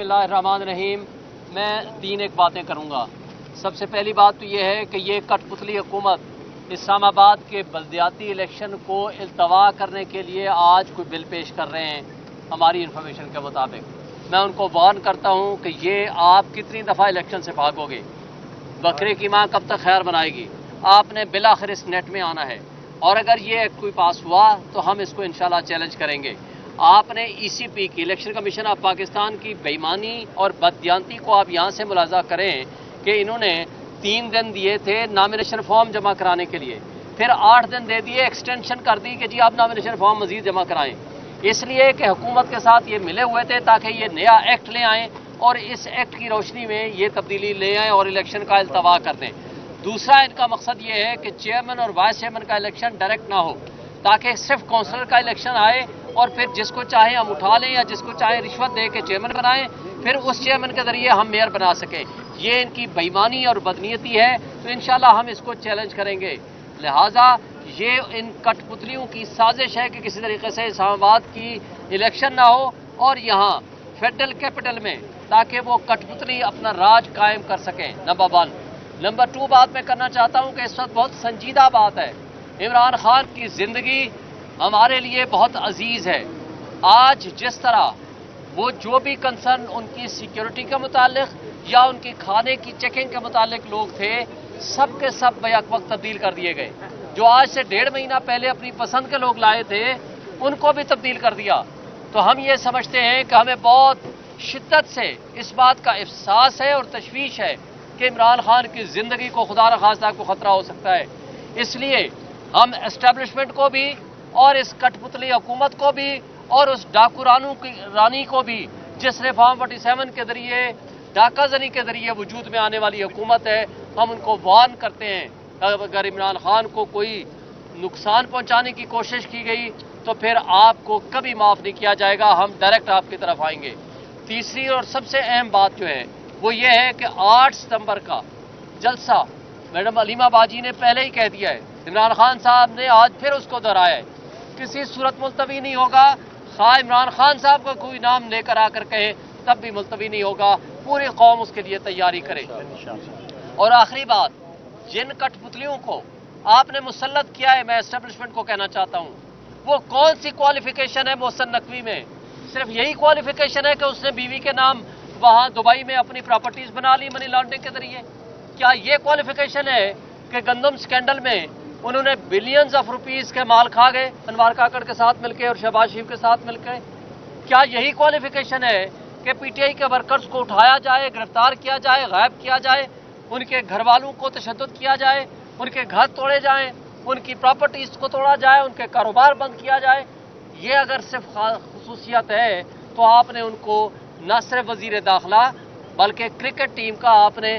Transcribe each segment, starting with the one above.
बिस्मिल्लाहिर्रहमानिर्रहीम। मैं 3 एक बातें करूँगा। सबसे पहली बात तो ये है कि ये कठपुतली हुकूमत इस्लामाबाद के बल्दियाती इलेक्शन को इल्तवा करने के लिए आज कोई बिल पेश कर रहे हैं। हमारी इन्फॉर्मेशन के मुताबिक मैं उनको वार्न करता हूँ कि ये आप कितनी दफ़ा इलेक्शन से भागोगे, बकरे की माँ कब तक खैर बनाएगी। आपने बिलाखिर इस नेट में आना है और अगर ये एक्ट कोई पास हुआ तो हम इसको इंशाल्लाह चैलेंज करेंगे। आपने ECP की इलेक्शन कमीशन ऑफ पाकिस्तान की बेईमानी और बददियानती को आप यहाँ से मुलाजा करें कि इन्होंने 3 दिन दिए थे नॉमिनेशन फॉर्म जमा कराने के लिए, फिर 8 दिन दे दिए, एक्सटेंशन कर दी कि जी आप नॉमिनेशन फॉर्म मजीद जमा कराएं। इसलिए कि हुकूमत के साथ ये मिले हुए थे ताकि ये नया एक्ट ले आएँ और इस एक्ट की रोशनी में ये तब्दीली ले आएँ और इलेक्शन का इल्तवा कर दें। दूसरा इनका मकसद ये है कि चेयरमैन और वाइस चेयरमैन का इलेक्शन डायरेक्ट ना हो, ताकि सिर्फ काउंसलर का इलेक्शन आए और फिर जिसको चाहे हम उठा लें या जिसको चाहे रिश्वत दे के चेयरमैन बनाएं, फिर उस चेयरमैन के जरिए हम मेयर बना सकें। ये इनकी बेईमानी और बदनीयती है, तो इंशाल्लाह हम इसको चैलेंज करेंगे। लिहाजा ये इन कठपुतलियों की साजिश है कि किसी तरीके से इस्लामाबाद की इलेक्शन ना हो और यहाँ फेडरल कैपिटल में, ताकि वो कठपुतली अपना राज कायम कर सकें। नंबर 1। नंबर 2 बात मैं करना चाहता हूँ कि इस वक्त बहुत संजीदा बात है। इमरान खान की ज़िंदगी हमारे लिए बहुत अजीज़ है। आज जिस तरह वो जो भी कंसर्न उनकी सिक्योरिटी के मुतालिक या उनकी खाने की चेकिंग के मुतालिक लोग थे, सब के सब बैक वक्त तब्दील कर दिए गए। जो आज से 1.5 महीना पहले अपनी पसंद के लोग लाए थे, उनको भी तब्दील कर दिया। तो हम ये समझते हैं कि हमें बहुत शिद्दत से इस बात का एहसास है और तशवीश है कि इमरान खान की ज़िंदगी को खुदा न खास्ता को ख़तरा हो सकता है। इसलिए हम एस्टेब्लिशमेंट को भी और इस कठपुतली हुकूमत को भी और उस डाकू रानी को भी, जिसने फॉर्म 47 के जरिए डाका जनी के जरिए वजूद में आने वाली हुकूमत है, हम उनको वार्न करते हैं अगर इमरान खान को कोई नुकसान पहुंचाने की कोशिश की गई तो फिर आपको कभी माफ़ नहीं किया जाएगा। हम डायरेक्ट आपकी तरफ आएंगे। तीसरी और सबसे अहम बात जो है वो ये है कि 8 सितंबर का जलसा मैडम अलीमा बाजी ने पहले ही कह दिया है, इमरान खान साहब ने आज फिर उसको दोहराया है, किसी सूरत मुलतवी नहीं होगा। खा इमरान खान साहब का कोई नाम लेकर आकर कहे तब भी मुलतवी नहीं होगा। पूरी कौम उसके लिए तैयारी करे। और आखिरी बात, जिन कठपुतलियों को आपने मुसल्लत किया है, मैं एस्टेब्लिशमेंट को कहना चाहता हूँ, वो कौन सी क्वालिफिकेशन है मोहसिन नकवी में? सिर्फ यही क्वालिफिकेशन है कि उसने बीवी के नाम वहाँ दुबई में अपनी प्रॉपर्टीज बना ली मनी लॉन्ड्रिंग के जरिए? क्या ये क्वालिफिकेशन है कि गंदम स्कैंडल में उन्होंने बिलियंस ऑफ रुपीस के माल खा गए अनवार काकड़ के साथ मिलकर और शहबाज शरीफ के साथ मिलकर? क्या यही क्वालिफिकेशन है कि PTI के वर्कर्स को उठाया जाए, गिरफ्तार किया जाए, गायब किया जाए, उनके घर वालों को तशद्दुद किया जाए, उनके घर तोड़े जाएं, उनकी प्रॉपर्टीज को तोड़ा जाए, उनके कारोबार बंद किया जाए? ये अगर सिर्फ खसूसियत है तो आपने उनको न सिर्फ वजीर दाखिला बल्कि क्रिकेट टीम का आपने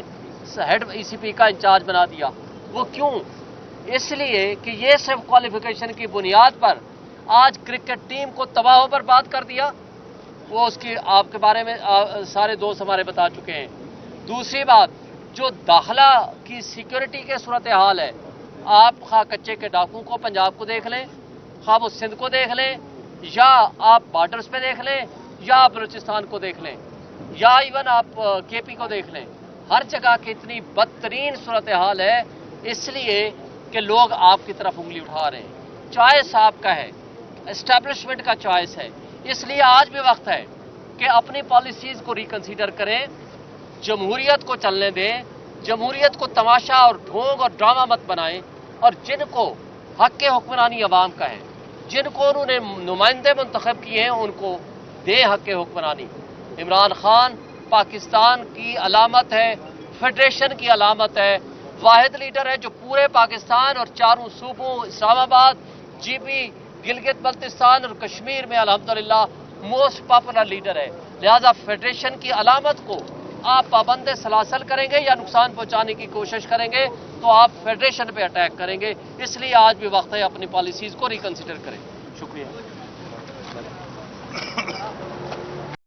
हेड ECP का इंचार्ज बना दिया। वो क्यों? इसलिए कि ये सिर्फ क्वालिफिकेशन की बुनियाद पर आज क्रिकेट टीम को तबाह बर्बाद कर दिया। वो उसकी आपके बारे में सारे दोस्त हमारे बता चुके हैं। दूसरी बात, जो दाखिला की सिक्योरिटी के सूरत हाल है, आप खा कच्चे के डाकू को पंजाब को देख लें, खा वो सिंध को देख लें, या आप बॉर्डर्स पे देख लें, या आप बलूचिस्तान को देख लें, या इवन आप KP को देख लें, हर जगह की इतनी बदतरीन सूरत हाल है। इसलिए कि लोग आपकी तरफ उंगली उठा रहे हैं। चॉइस आपका है, एस्टेब्लिशमेंट का चॉइस है। इसलिए आज भी वक्त है कि अपनी पॉलिसीज़ को रिकंसीडर करें, जमहूरियत को चलने दें, जमहूरियत को तमाशा और ढोंग और ड्रामा मत बनाएं, और जिनको हक के हुक्मरानी अवाम का है, जिनको उन्होंने नुमाइंदे मुंतखब किए हैं, उनको दे हक के हुक्मरानी। इमरान खान पाकिस्तान की अलामत है, फेडरेशन की अलामत है, वाहिद लीडर है जो पूरे पाकिस्तान और चारों सूबों इस्लामाबाद, GB, गिलगित बल्तिस्तान और कश्मीर में अल्हम्दुलिल्लाह मोस्ट पॉपुलर लीडर है। लिहाजा फेडरेशन की अलामत को आप पाबंद सलासल करेंगे या नुकसान पहुंचाने की कोशिश करेंगे तो आप फेडरेशन पे अटैक करेंगे। इसलिए आज भी वक्त है अपनी पॉलिसीज़ को रिकंसिडर करें। शुक्रिया।